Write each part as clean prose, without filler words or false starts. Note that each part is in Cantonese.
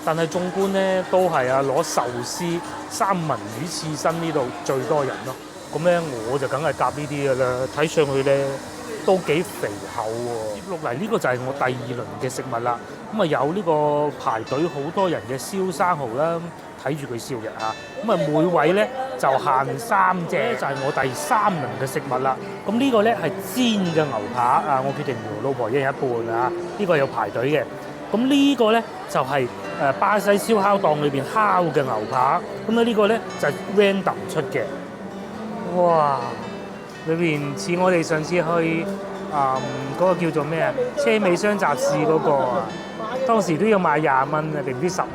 但係縱觀咧都係攞壽司、三文魚刺身呢度最多人咯。咁咧我就梗係夾呢啲㗎啦，睇上去咧都幾肥厚喎。接落嚟呢個就係我第二輪嘅食物啦。咁啊有呢個排隊好多人嘅燒生蠔啦，睇住佢燒嘅嚇。咁啊每位咧就限3隻，就係我第3輪嘅食物啦。咁呢個咧係煎嘅牛扒啊，我決定同老婆一人一半啊。呢個有排隊嘅。咁呢個咧就係巴西燒烤檔裏邊烤嘅牛扒。咁咧呢個咧就係 random 出嘅。哇！裏邊似我哋上次去嗰個叫做咩啊？車尾箱雜誌嗰個啊，當時都要賣20蚊啊，定唔知15嘅。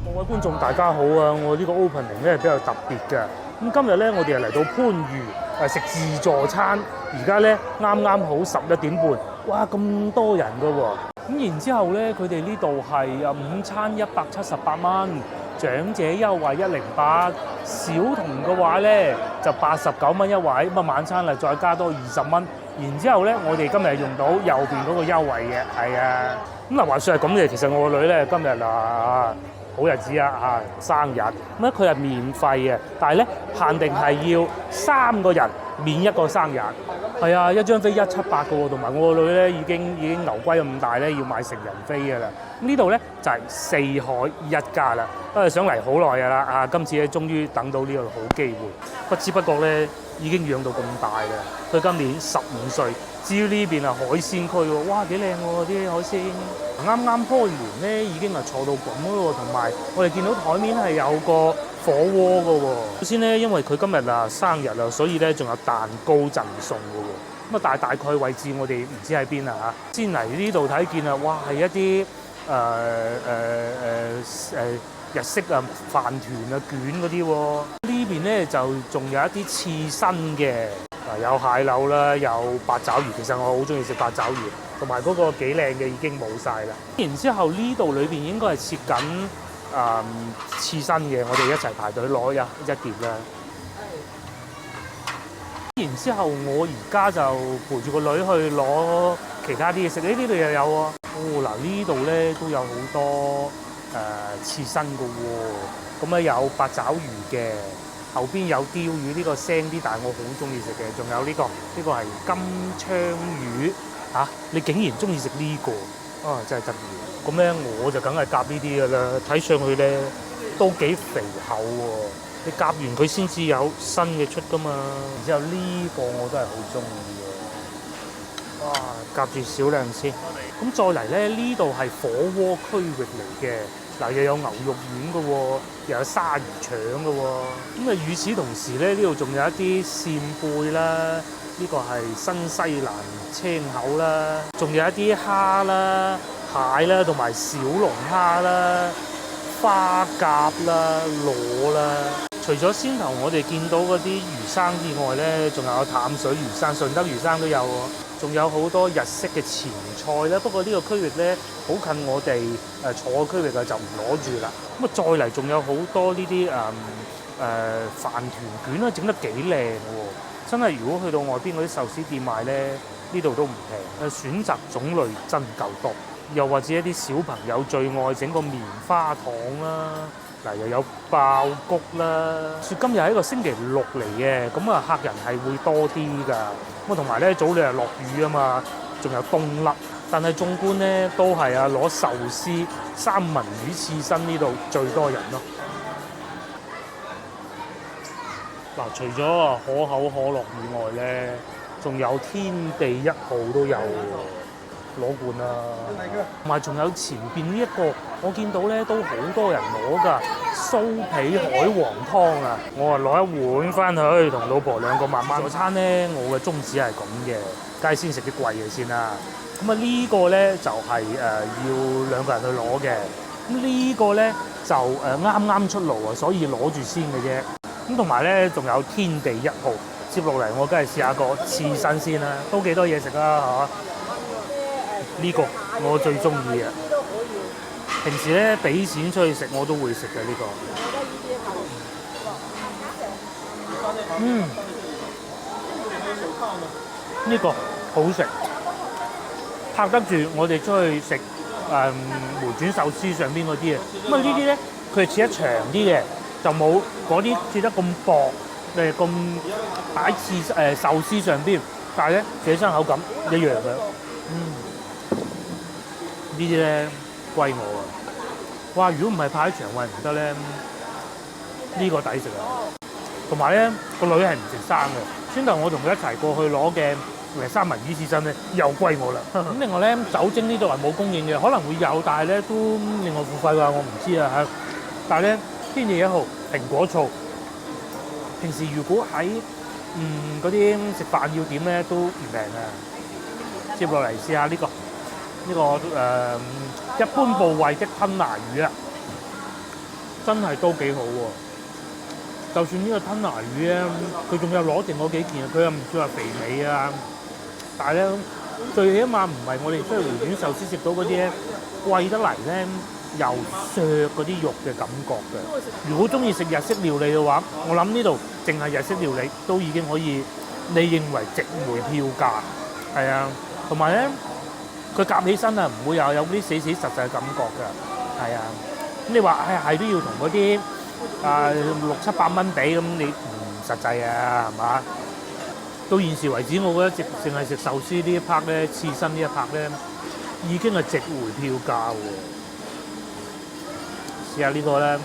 各位觀眾大家好啊！我呢個 opening 咧係比較特別嘅。咁今日咧我哋係嚟到番禺食自助餐，而家咧啱啱好11點半。哇！咁多人㗎喎。咁然之後咧，佢哋呢度係午餐178蚊，長者優惠108，小童嘅話咧就89蚊一位，咁啊晚餐嚟再加多20蚊。然之後咧，我哋今日用到右邊嗰個優惠嘅，係啊。咁嗱話說係咁嘅，其實我個女咧今日好日子啊生日，咁咧佢係免費嘅，但係咧限定係要3個人免1個生日。係啊，一張飛178嘅喎，同埋我個女咧已經牛龜咁大咧，要買成人飛嘅啦。咁呢度咧就係4海1家啦，都係想嚟好耐嘅啦。今次咧終於等到呢個好機會，不知不覺咧已經養到咁大啦。佢今年15歲。至於呢邊係海鮮區喎，哇幾靚喎啲海鮮。啱啱開門咧已經係坐到咁咯喎，同埋我哋見到台面係有個火鍋嘅喎。首先咧，因為佢今日生日啦，所以咧仲有蛋糕贈送嘅喎。咁啊大概位置我哋唔知喺邊啊嚇。先嚟呢度睇見啊，哇係一啲日式飯團卷嗰啲喎。呢邊咧就仲有一啲刺身嘅。有蟹柳啦，有八爪魚，其實我好中意食八爪魚，同埋嗰個幾靚嘅已經冇晒啦。然之後呢度裏邊應該係切緊刺身嘅，我哋一齊排隊攞一碟啦。然之後我而家就陪住個女去攞其他啲嘢食，呢度又有喎。嗱呢度咧都有好多刺身嘅喎，咁咧有八爪魚嘅。後邊有鯛魚，呢個腥啲，但係我好中意食嘅。仲有呢個係金槍魚嚇，你竟然中意食呢個啊，真係得意。咁咧我就梗係夾呢啲㗎啦，睇上去咧都幾肥厚喎。你夾完佢先至有新嘅出㗎嘛。然之後呢個我都係好中意嘅。哇，夾住少量先。咁再嚟咧，呢度係火鍋區域嚟嘅。嗱，又有牛肉丸嘅喎，又有鯊魚腸嘅喎。咁啊，與此同時咧，呢度仲有一啲扇貝啦，呢個係新西蘭青口啦，仲有一啲蝦啦、蟹啦，同埋小龍蝦啦、花甲啦、螺啦。除咗先頭我哋見到嗰啲魚生之外咧，仲有淡水魚生、順德魚生都有喎，仲有好多日式嘅前菜啦。不過呢個區域咧好近我哋坐嘅區域就唔攞住啦。咁啊再嚟仲有好多呢啲飯團卷啦，整得幾靚喎！真係如果去到外邊嗰啲壽司店買咧，呢度都唔平。選擇種類真夠多，又或者一啲小朋友最愛整個棉花糖啦。嗱，又有爆谷啦。說今日係一個星期6嚟嘅，咁啊客人係會多啲㗎。咁啊同埋咧早兩日落雨啊嘛，仲有冬甩。但係縱觀咧都係攞壽司、三文魚刺身呢度最多人咯。嗱，除咗可口可樂以外咧，仲有天地1號都有攞罐啦，同埋仲有前邊呢一個，我見到咧都好多人攞㗎酥皮海皇湯啊！我攞一碗翻去同老婆兩個慢慢。早餐咧，我嘅宗旨係咁嘅，梗係先食啲貴嘅先啦。咁啊呢個咧就係要2個人去攞嘅。咁呢個咧就啱啱出爐啊，所以攞住先嘅啫。咁同埋咧仲有天地1號，接落嚟我梗係試下個刺身先啦，都幾多嘢食啦嚇。呢個我最中意啊！平時咧俾錢出去食我都會食嘅呢個。呢個好食，拍得住我哋出去食回轉壽司上邊嗰啲嘅。咁啊呢啲咧，佢係切得長啲嘅，就冇嗰啲切得咁薄，咁擺刺壽司上邊，但係咧切起身口感一樣嘅。呢啲咧貴我啊！哇！如果唔係派喺腸胃唔得咧，呢個抵食啊！同埋咧個女係唔食生嘅，先頭我同佢一齊過去攞嘅三文魚刺身咧又貴我啦。咁另外咧酒精呢度係冇供應嘅，可能會有，但係咧都另外付費㗎，我唔知啊嚇。但係咧天氣1號蘋果醋，平時如果喺嗰啲食飯要點咧都唔平啊。接落嚟試下呢個一般部位的吞拿魚啊，真係都幾好喎。就算呢個吞拿魚咧，佢仲有攞定嗰幾件，佢又唔算話肥美啊。但係咧，最起碼唔係我哋出去回轉壽司食到嗰啲咧貴得嚟咧，又削嗰啲肉嘅感覺嘅。如果中意食日式料理嘅話，我諗呢度淨係日式料理都已經可以，你認為值回票價。係啊，同埋咧，佢夾起身啊，唔會有啲死死實實嘅感覺㗎。係啊，咁你話係都要同嗰啲600-700蚊比，咁你唔實際啊，係嘛？到現時為止，我覺得淨係食壽司呢一 part 咧，刺身呢一 part 咧，已經係值回票價喎。試下呢個咧，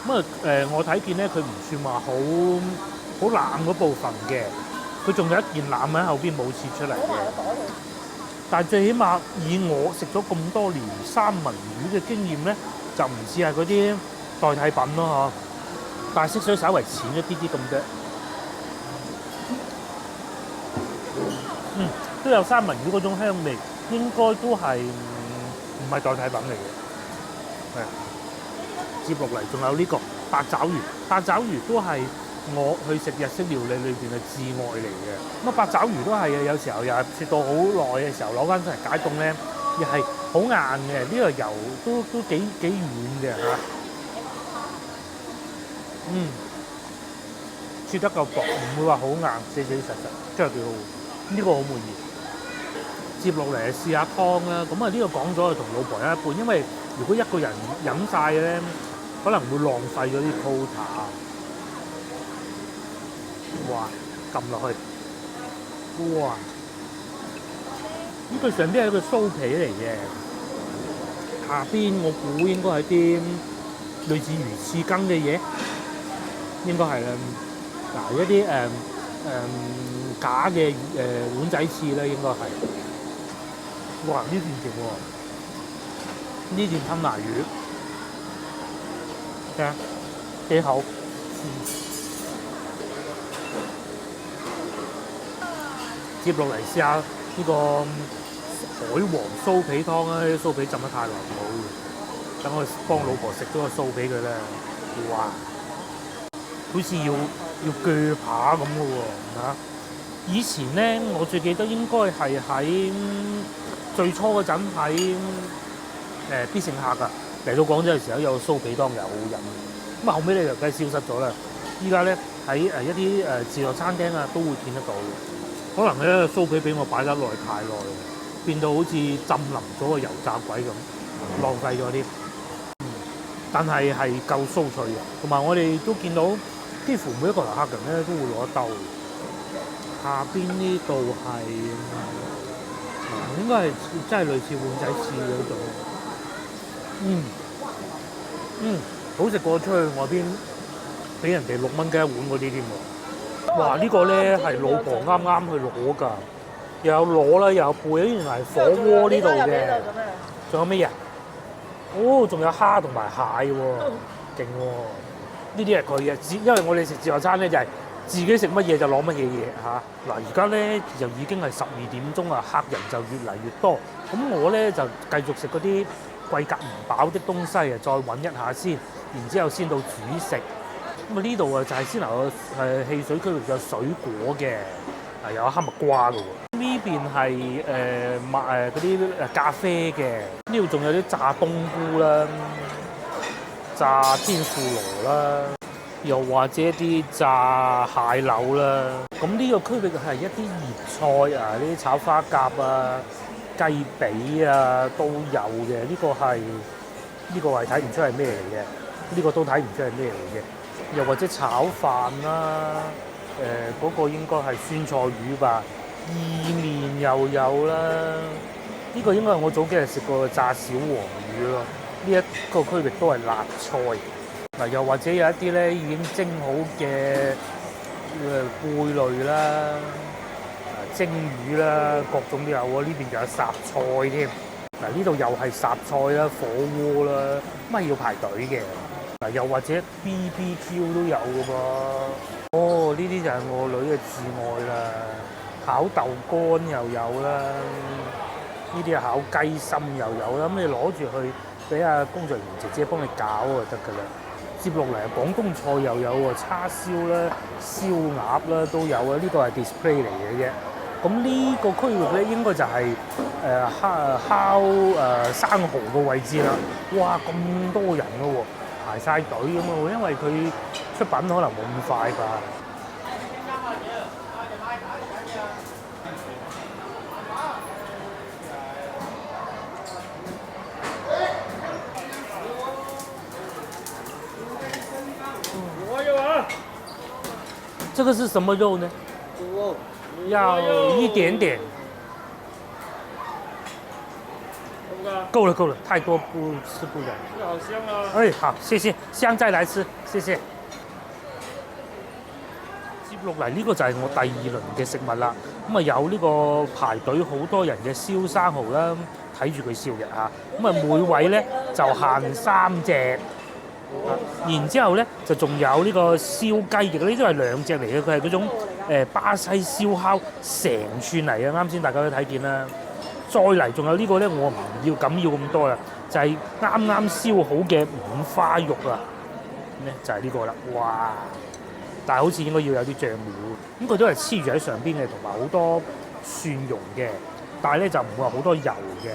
咁我睇見咧，佢唔算話好冷嗰部分嘅，佢仲有一件腩喺後邊冇切出嚟嘅。但係最起碼以我食咗咁多年三文魚嘅經驗咧，就唔似係嗰啲代替品咯，但係色水稍微淺一啲啲咁啫。都有三文魚嗰種香味，應該都係唔係代替品嚟嘅。係。接落嚟仲有呢個八爪魚，八爪魚都係我去食日式料理裏邊嘅至愛嚟嘅。咁八爪魚都係嘅，有時候又係切到好耐嘅時候攞翻出嚟解凍咧，又係好硬嘅。呢個油都幾軟嘅嚇。切得夠薄，唔會話好硬，死死實實，真係幾好。呢個好滿意。接落嚟試下湯啦，咁呢個講咗係同老婆有一半，因為如果一個人飲晒咧，可能會浪費咗啲 quota。哇！撳落去，哇！呢個上邊係一個酥皮嚟嘅，下邊我估應該係啲類似魚翅羹嘅嘢，應該係啦。嗱，一啲假嘅碗仔翅咧，應該係。哇！呢段勁喎，呢段吞拿魚，睇下幾好。接落嚟試下呢個海皇酥皮湯啦，啲酥皮浸得太耐唔好嘅，等我幫老婆食咗個酥皮佢咧，哇！好似要鋸扒咁嘅喎嚇。以前咧，我最記得應該係喺最初嗰陣喺必勝客嚟到廣州嘅時候有酥皮湯又好飲，咁後尾咧就梗係消失咗啦。依家咧喺一啲自助餐廳都會見得到嘅。可能咧酥皮俾我擺得耐太耐，變到好似浸腍咗個油炸鬼咁，浪費咗啲。但係夠酥脆嘅，同埋我哋都見到幾乎每一個客人咧都會攞一兜。下邊呢度係應該係真係類似碗仔翅嗰種，好食過出去外邊俾人哋6蚊雞一碗嗰啲添喎。哇！呢個咧係老婆啱啱去攞㗎，又有螺啦，又有貝，原來係火鍋呢度嘅。仲有咩嘢？哦，仲有蝦同埋蟹喎，勁喎！呢啲係佢嘅，因為我哋食自助餐咧就係自己食乜嘢就攞乜嘢嚇。嗱，而家咧就已經係12點鐘啊，客人就越嚟越多。咁我咧就繼續食嗰啲貴格唔飽的東西啊，再揾一下先，然之後先到主食。咁呢度就係先頭汽水區域有水果嘅，有黑木瓜嘅喎。呢邊係嗰啲咖啡嘅，呢度仲有啲炸冬菇啦、炸天婦羅啦。又或者啲炸蟹柳啦。咁呢個區域係一啲熱菜啊，呢啲炒花甲啊、雞髀啊都有嘅。呢個係睇唔出係咩嚟嘅，呢個都睇唔出係咩嚟嘅。又或者炒飯啦，嗰個應該係酸菜魚吧。意麵又有啦，呢個應該係我早幾日食過嘅炸小黃魚咯。呢一個區域都係辣菜。嗱，又或者有一啲咧已經蒸好嘅貝類啦、蒸魚啦，各種都有喎。呢邊仲有霎菜添。嗱，呢度又係霎菜啦、火鍋啦，咁係要排隊嘅。嗱，又或者 BBQ 都有嘅噃。哦，呢啲就係我女嘅至愛啦。烤豆乾又有啦，呢啲烤雞心又有啦。咁你攞住去俾阿工作人員姐姐幫你搞就得㗎啦。接落嚟廣東菜又有喎，叉燒啦、燒鴨啦都有啊。呢個係 display 嚟嘅啫。咁呢個區域咧應該就係烤生蠔嘅位置啦。哇，咁多人㗎喎，排晒隊咁喎，因為佢出品可能冇咁快吧。這個是什麼肉呢？豬肉，要一點點。夠了夠了，太多不吃不了。好香啊！哎，好，謝謝，香再來吃，謝謝。接落嚟呢個就係我第二輪嘅食物啦。咁啊有呢個排隊好多人嘅燒生蠔啦，睇住佢燒嘅嚇。咁啊每位咧就限3隻。然之後咧就仲有呢個燒雞翼，呢都係2隻嚟嘅，佢係嗰種巴西燒烤成串嚟嘅，啱先大家都睇見啦。再嚟仲有呢個咧，我唔要咁多啦，就係啱啱燒好嘅五花肉啊，咧就係呢個啦，哇！但係好似應該要有啲醬料，咁佢都係黐住喺上邊嘅，同埋好多蒜蓉嘅，但係咧就唔會話好多油嘅。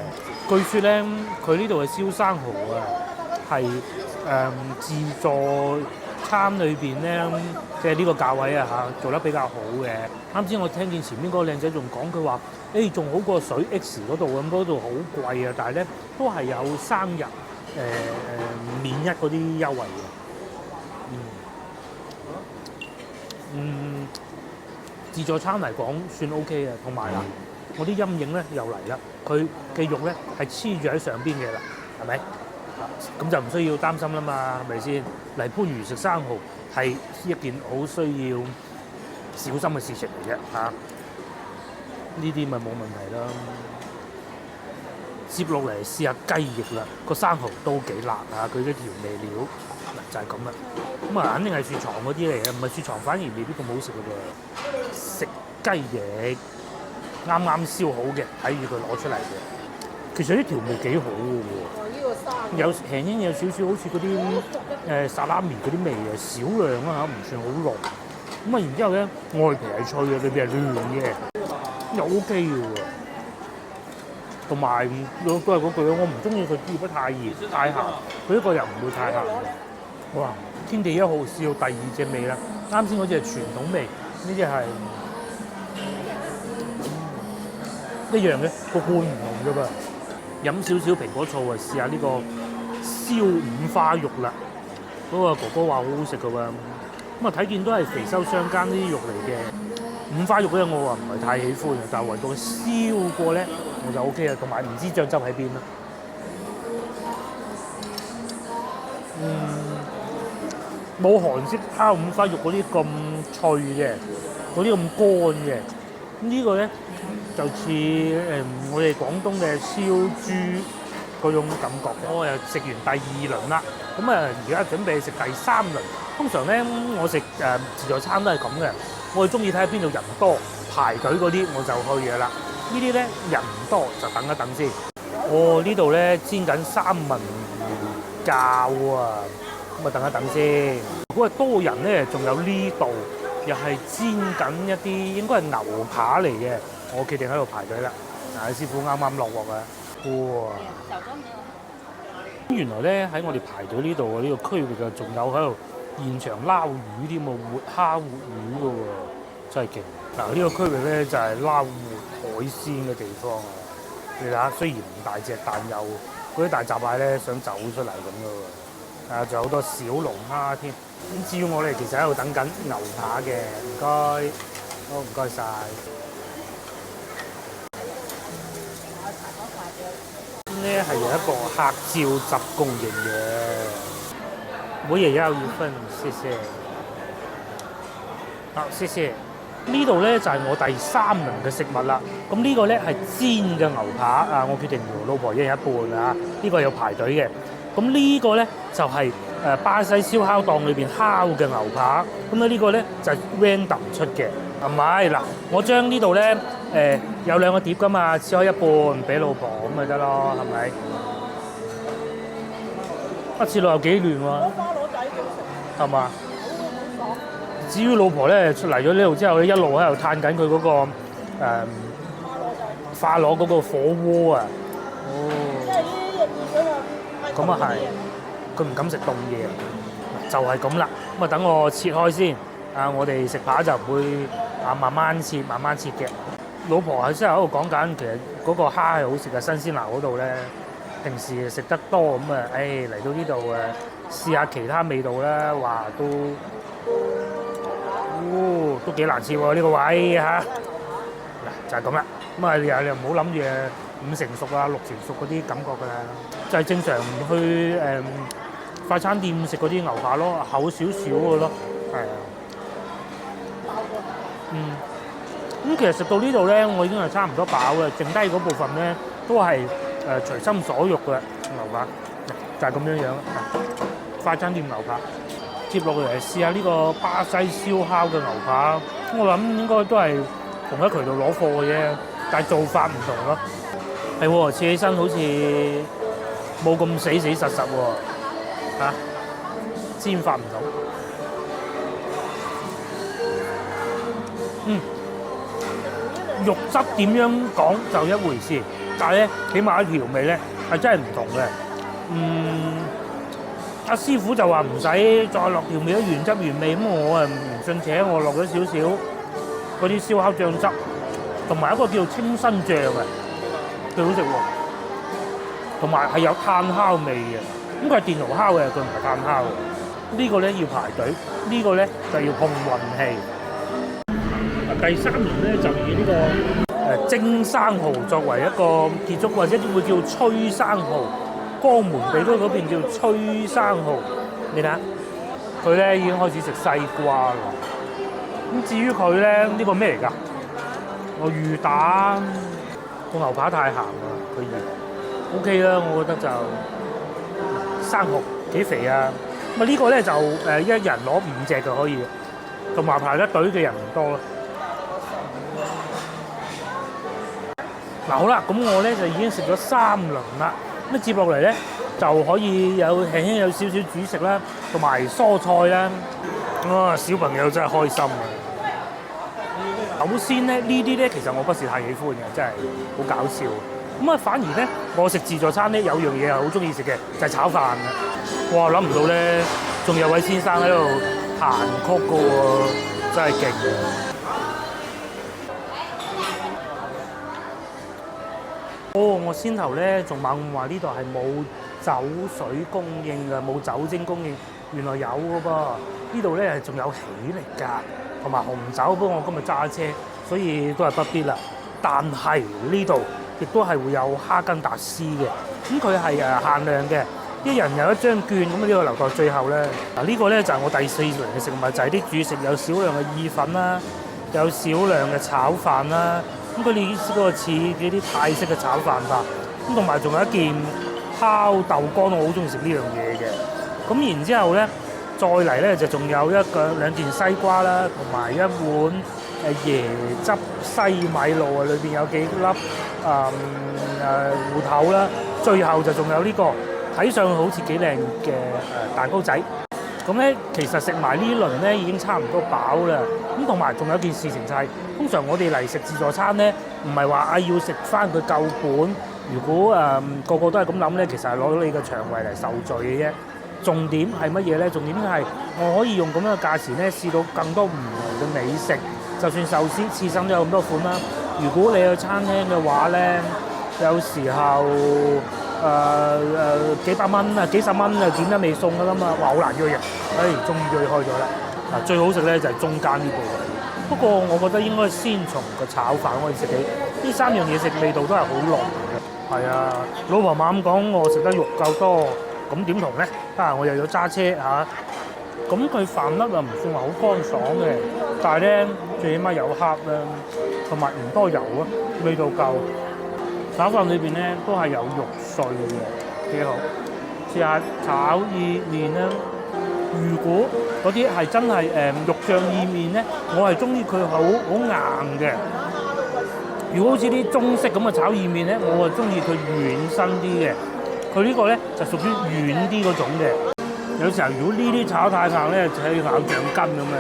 據說咧，佢呢度嘅燒生蠔啊係自助餐裏邊咧，即係呢個價位啊嚇，做得比較好嘅。啱先我聽見前面嗰個靚仔仲講，佢話仲好過水 X 嗰度咁，嗰度好貴啊，但係咧都係有生日免一嗰啲優惠嘅。自助餐嚟講算 OK 嘅，同埋啦，我啲陰影咧又嚟啦，佢嘅肉咧係黐住喺上邊嘅啦，係咪？咁就唔需要擔心啦嘛，係咪先？嚟番禺食生蠔係一件好需要小心嘅事情嚟嘅嚇。呢啲咪冇問題啦。接落嚟試下雞翼啦，個生蠔都幾辣啊！佢嘅調味料嗱就係咁啦。咁啊，肯定係雪藏嗰啲嚟嘅，唔係雪藏反而未必咁好食嘅喎。食雞翼啱啱燒好嘅，睇住佢攞出嚟嘅。其實啲調味幾好嘅喎，有輕輕有少少好似嗰啲沙拉麵嗰啲味啊，少量啦嚇，唔算好濃。咁啊，然之後咧外皮係脆嘅，裏邊係嫩嘅，又 OK 嘅喎。同埋都係嗰句，我唔中意佢煮得太熱太鹹，佢一個又唔會太鹹嘅。哇！天地一號試到第二隻味啦，啱先嗰隻係傳統味，呢隻係一樣嘅，個罐唔同㗎噃。飲少少蘋果醋啊，試下呢個燒五花肉啦。嗰個哥哥話好好食㗎喎，咁啊睇見都係肥修相間呢啲肉嚟嘅。五花肉咧我話唔係太喜歡嘅，但係唯獨燒過咧我就 OK 啦，同埋唔知醬汁喺邊啦。冇韓式烤五花肉嗰啲咁脆嘅，嗰啲咁乾嘅。呢個咧就似我哋廣東嘅燒豬嗰種感覺。我又食完第2輪啦，咁啊而家準備食第3輪。通常咧我食自助餐都係咁嘅，我哋中意睇下邊度人多排隊嗰啲我就去嘅啦。呢啲咧人唔多就等一等先。呢度咧煎緊三文魚餃啊！咁啊，等一等先。如果係多人咧，仲有呢度又係煎緊一啲應該係牛扒嚟嘅。我決定喺度排隊啦。嗱，師傅啱啱落鑊啊！哇！原來咧喺我哋排隊呢度呢個區域啊，仲有喺度現場撈魚添喎，活蝦活魚嘅喎，真係勁！嗱，呢個區域咧就係撈活海鮮嘅地方啊！你睇下，雖然唔大隻，但有嗰啲大閘蟹咧想走出嚟咁嘅喎。仲有好多小龍蝦添。咁至於我哋其實喺度等緊牛扒嘅，唔該，好唔該晒。呢係有一個黑椒汁供應嘅，我也要一份，謝謝。好，謝謝。呢度咧就係我第3輪嘅食物啦。咁呢個咧係煎嘅牛扒啊，我決定同老婆一人一半啊。呢個有排隊嘅。咁呢個咧就係巴西燒烤檔裏邊烤嘅牛扒。咁咧呢個咧就係 random 出嘅，係咪？嗱，我將呢度咧有2個碟噶嘛，切開一半俾老婆咁咪得咯，係咪？切落又幾亂喎。花螺仔幾食？係嘛？至於老婆咧出嚟咗呢度之後咧，一路喺度嘆緊佢嗰個花螺嗰個火鍋啊！哦，咁啊係，佢唔敢食凍嘢，就係咁啦。咁啊等我切開先。我哋食扒就唔會慢慢切嘅。老婆喺先喺度講緊，其實嗰個蝦係好食嘅，新鮮樓嗰度咧，平時食得多咁啊，嚟到呢度試下其他味道啦，話都幾難切喎呢個位嚇。嗱就係咁啦。咁啊你又唔好諗住5成熟啊6成熟嗰啲感覺㗎啦，就係正常去快餐店食嗰啲牛扒咯，厚少少嘅咯，係啊。咁其實食到呢度咧，我已經係差唔多飽啦，剩低嗰部分咧都係隨心所欲嘅牛扒，就係咁樣樣。快餐店牛扒，接落嚟試下呢個巴西燒烤嘅牛扒，我諗應該都係同一渠道攞貨嘅啫，但係做法唔同咯。係喎，切起身好似冇咁死實喎，煎法唔同。肉汁點樣講就一回事，但係咧起碼調味咧係真係唔同嘅。阿師傅就話唔使再落調味，都原汁原味。咁我唔信邪，我落咗少少嗰啲燒烤醬汁，同埋一個叫做清新醬嘅，幾好食喎。同埋係有炭烤味嘅，咁佢係電爐烤嘅，佢唔係炭烤嘅。呢個咧要排隊，呢個咧就要碰運氣。第3輪咧就以呢個蒸生蠔作為一個結束，或者會叫吹生蠔。江門地區嗰邊叫吹生蠔，你睇下佢咧已經開始食西瓜啦。咁至於佢咧呢個咩嚟㗎？我魚蛋個牛扒太鹹啦，佢鹽 OK 啦，我覺得就生蠔幾肥啊。咁呢個咧就一人攞5隻就可以，同埋排得隊嘅人唔多咯。嗱好啦，咁我咧就已經食咗3輪啦。咁接落嚟咧就可以輕輕有少少主食啦，同埋蔬菜啦。小朋友真係開心啊！首先咧呢啲咧其實我不是太喜歡嘅，真係好搞笑。咁反而咧我食自助餐咧有樣嘢係好中意食嘅，就係炒飯啊！哇，諗唔到咧仲有位先生喺度彈曲嘅喎，真係勁啊！我先頭咧仲猛話呢度係冇酒水供應嘅，冇酒精供應，原來有嘅噃。呢度咧仲有喜力㗎，同埋紅酒。不過我今日揸車，所以都係不必啦。但係呢度亦都係會有哈根達斯嘅，咁佢係限量嘅，一人有1張券。咁呢個留待最後咧。呢個咧就係我第4輪嘅食物，就係啲主食有少量嘅意粉啦，有少量嘅炒飯啦。咁佢哋嗰個似啲泰式嘅炒飯法，咁同埋仲有一件烤豆乾，我好中意食呢樣嘢嘅。咁然之後咧，再嚟咧就仲有2件西瓜啦，同埋1碗椰汁西米露啊，裏邊有幾粒芋頭啦。最後就仲有呢個睇上去好似幾靚嘅蛋糕仔。咁咧，其實食埋呢輪咧已經差唔多飽啦。咁同埋仲有一件事情就係，通常我哋嚟食自助餐咧，唔係話要食翻佢夠本。如果個個都係咁諗咧，其實係攞到你嘅腸胃嚟受罪嘅啫。重點係乜嘢咧？重點係我可以用咁樣嘅價錢咧試到更多唔同嘅美食，就算壽司、刺身都有咁多款啦。如果你去餐廳嘅話咧，有時候幾百蚊啊、幾十蚊就點得未送噶啦嘛，話好難約人。終於約開咗啦！最好食咧就係中間呢部分。不過我覺得應該先從個炒飯開始食起，呢3樣嘢食味道都係好濃嘅。係啊，老婆猛咁講我食得肉夠多，咁點同咧？我又要揸車嚇，咁佢飯粒又唔算話好乾爽嘅，但係咧最起碼有黑啦，同埋唔多油啊，味道夠。炒飯裏邊咧都係有肉碎嘅，幾好。試下炒意麵啦。如果嗰啲係真係肉醬意麵咧，我係中意佢好硬嘅。如果好似啲中式咁嘅炒意麵咧，我係中意佢軟身啲嘅。佢呢個咧就屬於軟啲嗰種嘅。有時候如果呢啲炒太硬咧，就係咬橡筋咁嘅。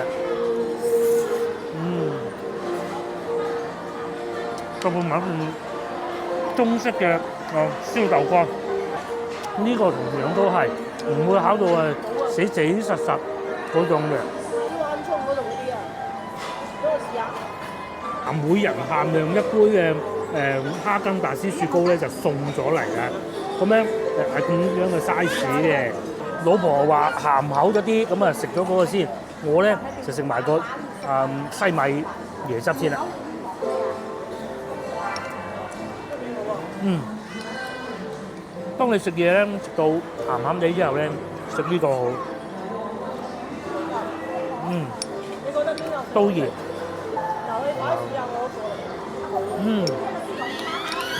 個半買中式嘅燒豆乾，呢個同樣都係唔會烤到死死實實嗰種嘅。灣涌嗰度嗰啲啊，俾我試下。每人限量一杯嘅哈根達斯雪糕咧就送咗嚟嘅，咁咧係咁樣嘅 size 嘅。老婆話鹹口咗啲，咁啊食咗嗰個先。我咧就食埋個西米椰汁先啦。當你食嘢咧食到鹹鹹地之後咧，食呢個好。你覺得邊個都熱。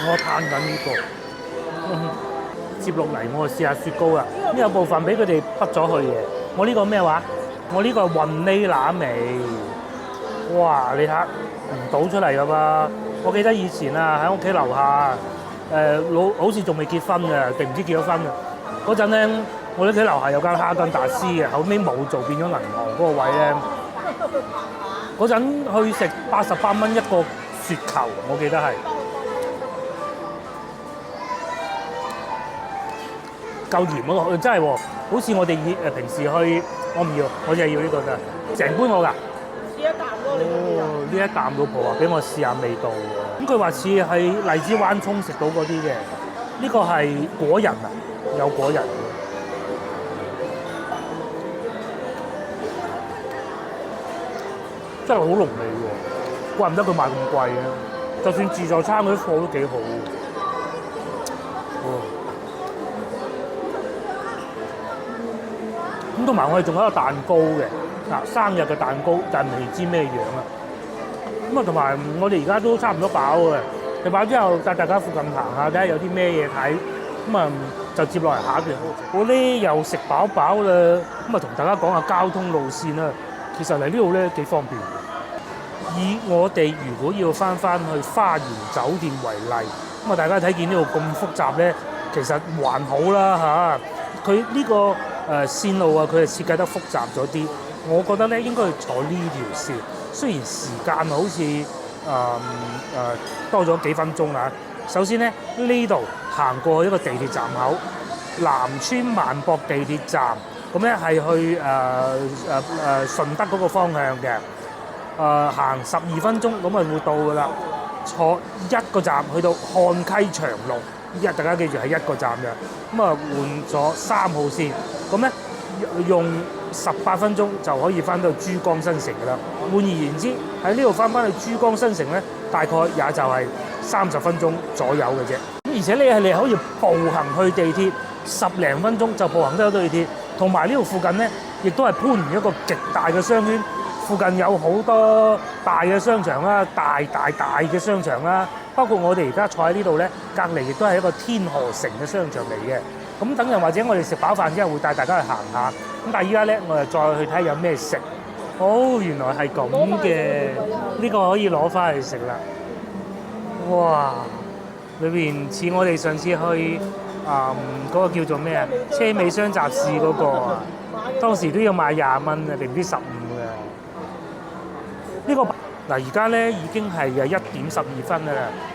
我嘆緊呢個。接落嚟我就試下雪糕啦。呢有部分俾佢哋畢咗去嘅。我呢個咩話？我呢個係雲呢拿味。哇！你睇唔倒出嚟㗎噃。我記得以前啊喺屋企樓下。好似仲未結婚嘅，定唔知結咗婚嘅嗰陣咧，我屋企樓下有間哈根達斯嘅，後尾冇做，變咗銀行嗰個位咧。嗰陣去食88蚊一個雪球，我記得係夠鹽嗰個，真係喎，好似我哋平時去，我唔要，我就係要呢個㗎，成杯我㗎。試一啖咯，呢一啖老婆話俾我試下味道喎。咁佢話似係荔枝灣涌食到嗰啲嘅，呢個係果仁啊，有果仁。真係好濃味喎，怪唔得佢賣咁貴嘅。就算自助餐嗰啲貨都幾好。咁同埋我哋仲有一個蛋糕嘅，生日嘅蛋糕，但係未知咩樣啊。咁啊，同埋我哋而家都差唔多飽嘅，食飽之後帶大家附近行下，睇下有啲咩嘢睇。咁啊，就接落嚟下一段。我咧又食飽飽啦，咁啊同大家講下交通路線啦。其實嚟呢度咧幾方便。以我哋如果要翻去花園酒店為例，咁啊大家睇見呢度咁複雜咧，其實還好啦嚇。佢呢個線路啊，佢係設計得複雜咗啲。我覺得咧應該要坐呢條線。雖然時間好似多咗幾分鐘啦。首先咧，呢度行過去一個地鐵站口，南村萬博地鐵站，咁咧係去順德嗰個方向嘅。行12分鐘咁啊會到㗎啦。坐一個站去到漢溪長隆，大家記住係一個站嘅。咁啊換咗3號線，咁咧用18分鐘就可以翻到珠江新城㗎啦。換而言之，喺呢度翻去珠江新城咧，大概也就係30分鐘左右嘅啫。咁而且你可以步行去地鐵10零分鐘就步行得到地鐵，同埋呢度附近咧，亦都係番禺一個極大嘅商圈，附近有好多大嘅商場啦，大嘅商場啦，包括我哋而家坐喺呢度咧，隔離亦都係一個天河城嘅商場嚟嘅。咁等陣或者我哋食飽飯之後會帶大家去行下。咁但係依家咧，我哋再去睇有咩食。原來係咁嘅，呢個可以攞翻去食啦。哇！裏邊似我哋上次去嗰個叫做咩啊？車尾箱集市嗰個啊，當時都要賣20蚊啊，定唔知15嘅。呢個而家咧已經係1點12分啦，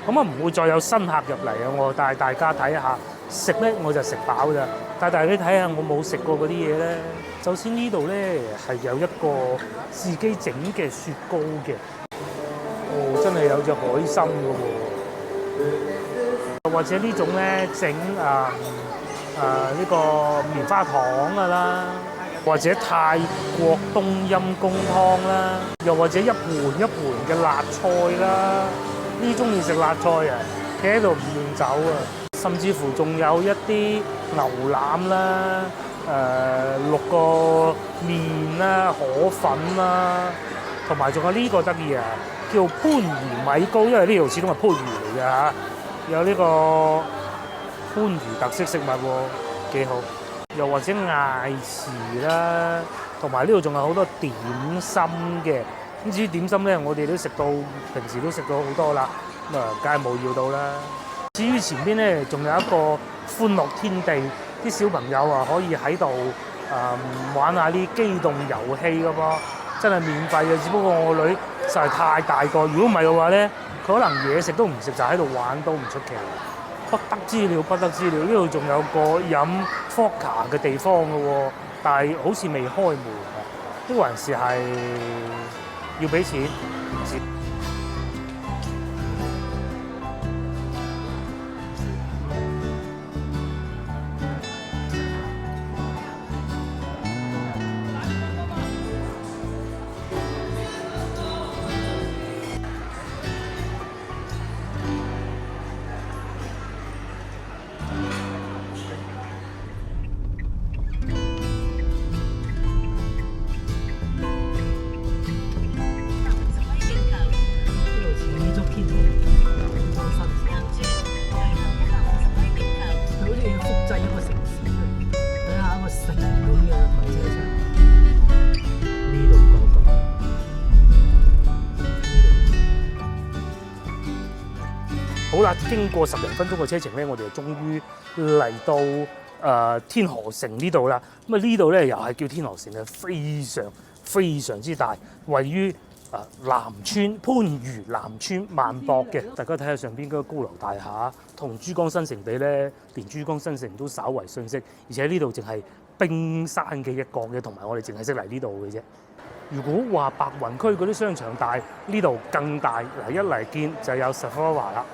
咁啊唔會再有新客入嚟啊！我帶大家睇下食咧，我就食飽咋。但係你睇下我冇食過嗰啲嘢咧。首先呢度咧係有一個自己整嘅雪糕嘅，真係有隻海參嘅喎，或者呢種咧整呢個棉花糖㗎啦，或者泰國冬陰功湯啦，又或者一盤一盤嘅辣菜啦。呢中意食辣菜啊，企喺度唔願走啊。甚至乎仲有一啲牛腩啦，淥個麵啦、河粉啦，同埋仲有呢個得意啊，叫番禺米糕，因為呢度始終係番禺嚟嘅嚇，有呢個番禺特色食物喎，幾好。又或者艾糍啦，同埋呢度仲有好多點心嘅。咁至於點心咧，我哋都食到，平時都食到好多啦，咁啊，梗係冇要到啦。至於前邊咧，仲有一個歡樂天地，啲小朋友啊可以喺度玩下啲機動遊戲嘅噃，真係免費嘅。只不過我女實在太大個，如果唔係嘅話咧，佢可能嘢食都唔食，就喺度玩都唔出奇。不得之了，不得之了，呢度仲有個飲 Vodka 嘅地方嘅喎，但係好似未開門啊，呢個還是係要俾錢。好啦，經過10零分鐘嘅車程咧，我哋就終於嚟到天河城呢度啦。咁啊呢度咧又係叫天河城嘅，非常之大，位於南村番禺南村萬博嘅。大家睇下上邊嗰個高樓大廈，同珠江新城比咧，連珠江新城都稍為遜色，而且呢度淨係冰山嘅一角嘅，同埋我哋淨係識嚟呢度嘅啫。如果話白雲區嗰啲商場大，呢度更大。嗱，一嚟見就有 Sephora 啦。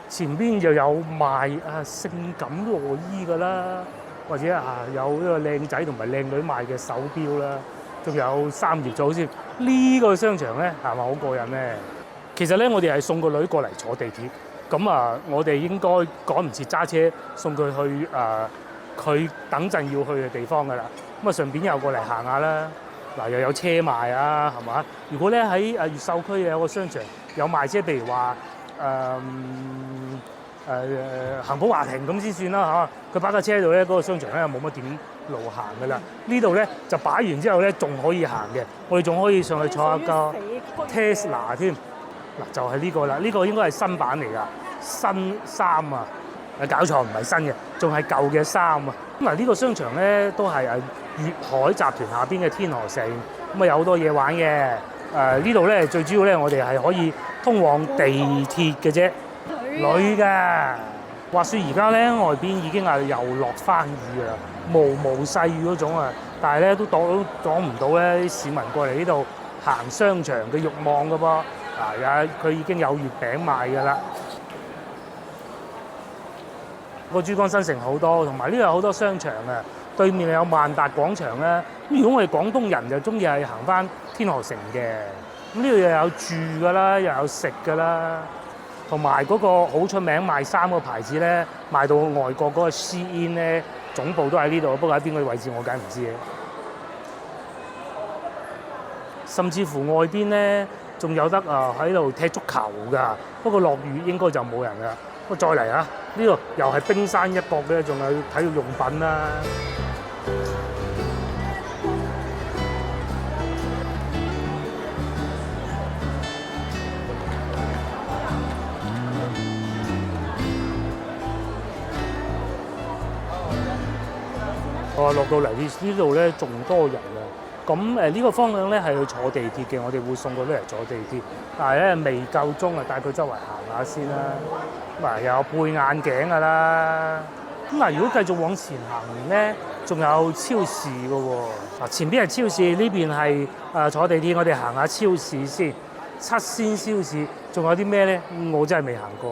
前邊又有賣性感內衣㗎啦，或者有呢個靚仔同埋靚女賣嘅手錶啦，仲有三葉草先。呢個商場咧係咪好過癮咧？其實咧，我哋係送個女過嚟坐地鐵，咁我哋應該趕唔切揸車送佢去佢等陣要去嘅地方㗎啦。咁順便又過嚟行下啦。嗱，又有車賣啊，係嘛？如果咧喺越秀區有個商場有賣車，譬如話恒寶華庭咁先算啦嚇，佢擺架車喺度咧，嗰個商場咧冇乜點路行噶啦。呢度咧就擺完之後咧仲可以行嘅，我哋仲可以上去坐下架 Tesla 添。嗱，就係呢個啦，呢個應該係新版嚟㗎，新衫啊！搞錯，唔係新嘅，仲係舊嘅衫啊！咁呢個商場咧都係粵海集團下邊嘅天河城，咁有好多嘢玩嘅。呢度咧最主要咧，我哋係可以通往地鐵嘅啫，女㗎。話說而家咧外邊已經係又落翻雨啦，毛毛細雨嗰種啊，但係咧都擋唔到咧啲市民過嚟呢度行商場嘅慾望㗎噃。佢已經有月餅賣㗎啦。個珠江新城好多，同埋呢度有好多商場啊。對面有萬達廣場啦。咁如果我哋廣東人就中意係行翻天河城嘅。咁呢度又有住㗎啦，又有食㗎啦，同埋嗰個好出名賣衫個牌子咧，賣到外國嗰個 Shein 咧，總部都喺呢度，不過喺邊個位置我梗唔知嘅。甚至乎外邊咧仲有得喺度踢足球㗎，不過落雨應該就冇人㗎。不過再嚟啊！呢度又係冰山一角嘅，仲有體育用品啦。落到嚟呢度咧，仲多人啊！咁呢個方向咧係去坐地鐵嘅，我哋會送佢嚟坐地鐵，但係咧未夠鐘啊，帶佢周圍行下先啦。又有配眼鏡㗎啦，咁嗱，如果繼續往前行咧，仲有超市嘅喎。嗱，前邊係超市，呢邊係坐地鐵，我哋行下超市先。七仙超市仲有啲咩咧？我真係未行過。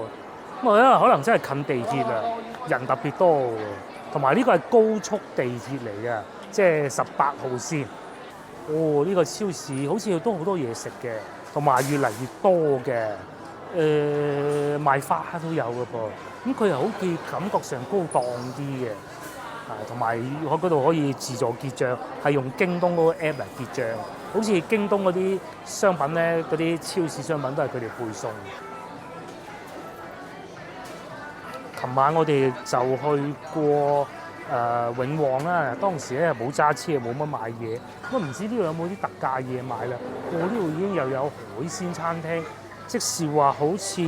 咁啊，因為可能真係近地鐵啦，人特別多喎。同埋呢個係高速地鐵嚟嘅，即係18號線。哦，呢個超市好似都好多嘢食嘅，同埋越嚟越多嘅。賣花都有嘅噃，咁佢又好似感覺上高檔啲嘅，同埋我嗰度可以自助結帳，係用京東嗰個 app 嚟結帳，好似京東嗰啲商品咧，嗰啲超市商品都係佢哋配送。琴晚我哋就去過永旺啦，當時咧冇揸車，冇乜買嘢，咁唔知呢度有冇啲特價嘢買啦？我呢度已經又有海鮮餐廳。即是話好似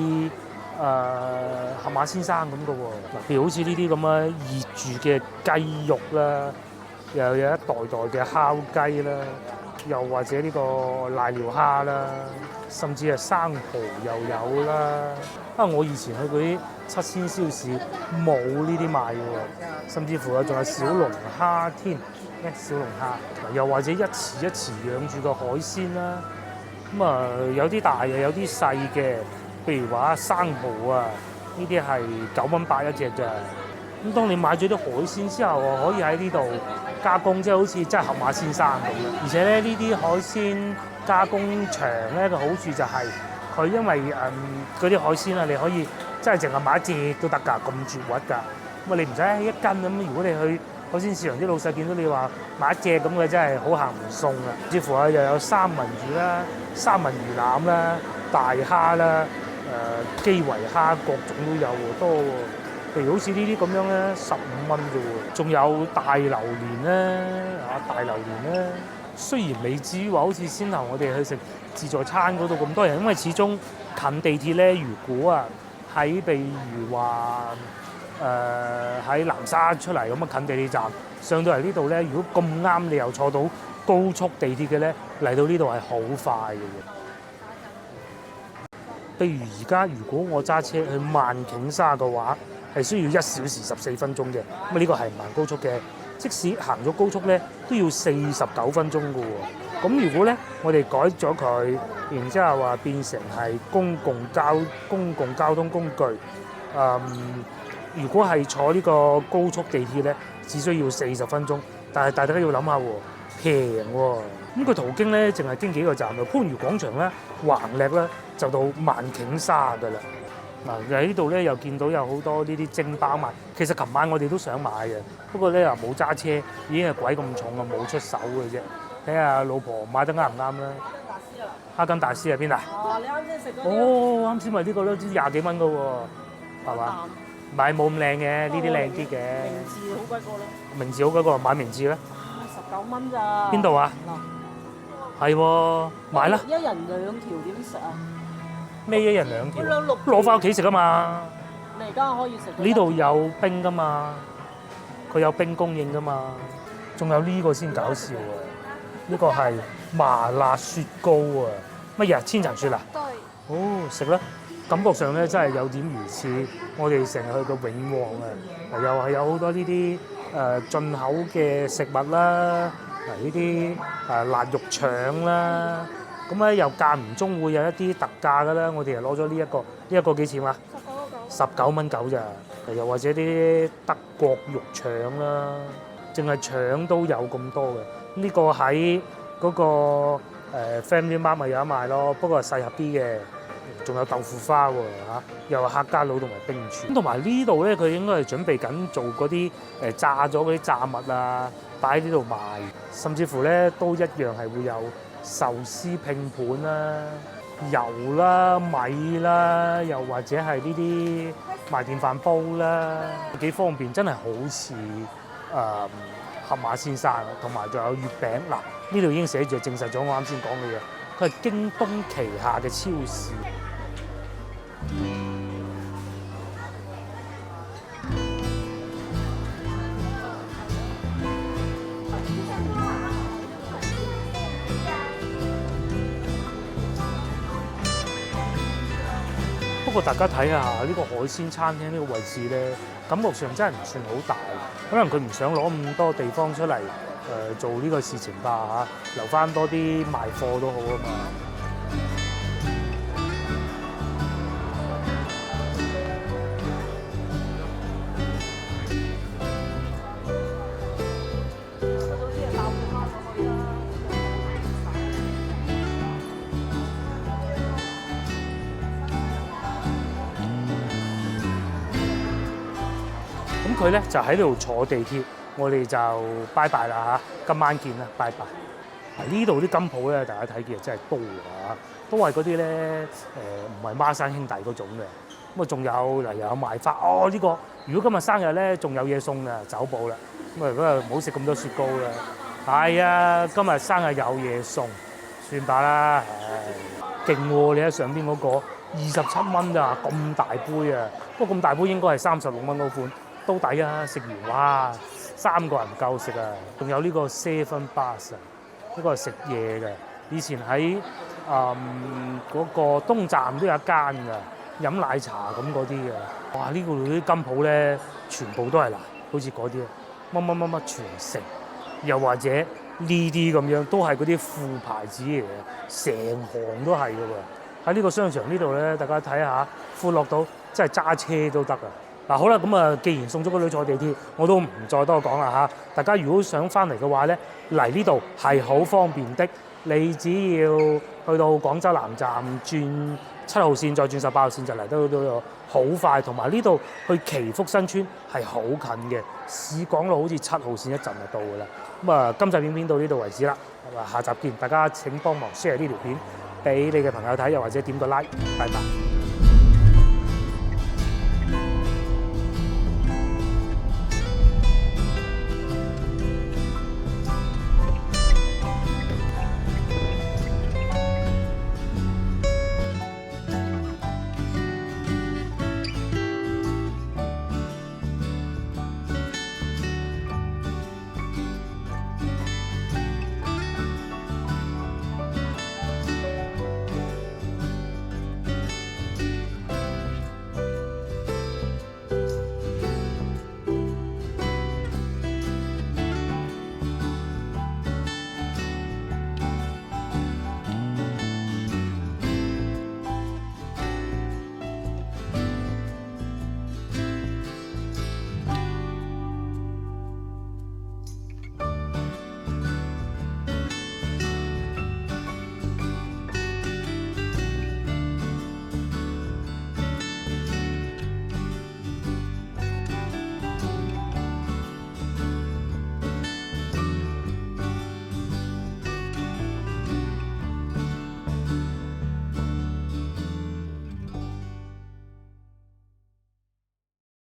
盒馬先生咁嘅喎，嗱，譬如好似呢啲咁嘅熱住嘅雞肉啦，又有一袋袋嘅烤雞啦，又或者呢個瀨尿蝦啦，甚至係生蠔又有啦。我以前去嗰啲七仙超市冇呢啲賣嘅喎，甚至乎仲有小龍蝦添，小龍蝦，又或者一池一池養住個海鮮啦。咁有啲大嘅，有啲細嘅，譬如話生蠔啊，呢啲係9蚊8一隻嘅。咁當你買咗啲海鮮之後，可以喺呢度加工，即係好似真係盒馬先生咁。而且咧，呢啲海鮮加工場咧嘅好處就係佢因為嗰啲海鮮啊，你可以真係淨係買一隻都得㗎，咁絕核㗎。咁你唔使一斤咁。如果你去海鮮市場啲老細見到你話買一隻咁嘅，真係好行唔送啊！似乎又有三文魚啦、三文魚腩啦、大蝦啦、基圍蝦各種都有喎，多喎。譬如好似呢啲咁樣咧，15蚊啫喎。仲有大榴蓮咧，大榴蓮咧，雖然未至於話好似先頭我哋去食自助餐嗰度咁多人，因為始終近地鐵咧。如果喺譬如話喺南沙出嚟咁近地鐵站上到嚟呢度咧，如果咁啱你又坐到高速地鐵嘅咧，嚟到呢度係好快嘅喎。譬如而家如果我揸車去萬頃沙嘅話，係需要1小時14分鐘嘅。咁呢個係唔行高速嘅，即使行咗高速咧，都要49分鐘嘅喎。咁如果咧我哋改咗佢，然之後話變成係公共交通工具，如果係坐呢個高速地鐵咧，只需要40分鐘。但係大家要諗下喎，平喎。咁佢途經咧，淨係經幾個站啊，番禺廣場啦、橫瀝啦，就到萬頃沙㗎啦。嗱，喺呢度咧又見到有好多呢啲蒸包賣。其實琴晚我哋都想買嘅，不過咧又冇揸車，已經係鬼咁重啊，冇出手嘅啫。睇下老婆買得啱唔啱啦。蝦金大師喺邊啊？哦，你啱先食嗰啲。哦，啱先咪呢個咯，啲20幾蚊嘅喎，係嘛？唔係冇咁靚嘅，呢啲靚啲嘅。明治好鬼過啦。明治好鬼過，買明治啦。19蚊咋？邊度啊？係喎，買啦。一人2條點食啊？咩1人2條？攞翻屋企食啊嘛！你而家可以食。呢度有冰噶嘛？佢有冰供應噶嘛？仲有呢個先搞笑啊！呢個係麻辣雪糕啊！乜嘢？千層雪啊？對。哦，食啦！感覺上咧真係有點如似我哋成日去嘅永旺啊！又係有好多呢啲進口嘅食物啦，呢啲辣肉腸啦。咁咧又間唔中會有一啲特價㗎啦，我哋又攞咗呢一個幾錢啊？19蚊9咋，又或者啲德國肉腸啦，淨係腸都有咁多嘅。呢個喺嗰個Family Mart 咪有得賣咯，不過係細盒啲嘅。仲有豆腐花喎嚇，又係客家佬同埋冰柱。咁同埋呢度咧，佢應該係準備緊做嗰啲炸咗嗰啲炸物啊，擺喺呢度賣。甚至乎咧都一樣係會有壽司拼盤啦、油啦、米啦，又或者係呢啲賣電飯煲啦，幾方便，真係好似盒馬先生，同埋仲有月餅。嗱，呢度已經寫住證實咗我啱先講嘅嘢，佢係京東旗下嘅超市。不過大家睇下呢個海鮮餐廳呢個位置咧，感覺上真係唔算好大，可能佢唔想攞咁多地方出嚟做呢個事情吧嚇，留翻多啲賣貨都好啊嘛。咁佢咧就喺度坐地鐵，我哋就拜拜啦嚇，今晚見啦，拜拜。呢度啲金鋪咧，大家睇見真係多啊，都係嗰啲咧唔係孖生兄弟嗰種嘅。咁啊，仲有嗱又有賣花哦，呢個如果今日生日咧，仲有嘢送嘅，走寶啦。咁啊，如果唔好食咁多雪糕啦。係啊，今日生日有嘢送，算吧啦。唉，勁喎！你喺上邊嗰個27蚊咋，咁大杯啊！不過咁大杯應該係36蚊嗰款。都抵啊！食完哇，3個人夠食啊！仲有呢個 Seven Bus 啊，呢個係食嘢嘅。以前喺嗰個東站都有一間㗎，飲奶茶咁嗰啲嘅。哇！呢度啲金鋪咧，全部都係嗱，好似嗰啲乜乜乜乜全城，又或者呢啲咁樣，都係嗰啲副牌子嚟嘅，成行都係㗎喎。喺呢個商場呢度咧，大家睇下，歡樂到真係揸車都得啊！嗱好啦，咁啊，既然送咗個女坐地鐵，我都唔再多講啦嚇。大家如果想翻嚟嘅話咧，嚟呢度係好方便的。你只要去到廣州南站轉7號線，再轉18號線就嚟到好快。同埋呢度去祈福新村係好近嘅，市港路好似7號線一陣就到㗎啦。咁啊，今集影片到呢度為止啦。咁啊，下集見，大家請幫忙 share 呢條片俾你嘅朋友睇，又或者點個 like，拜拜。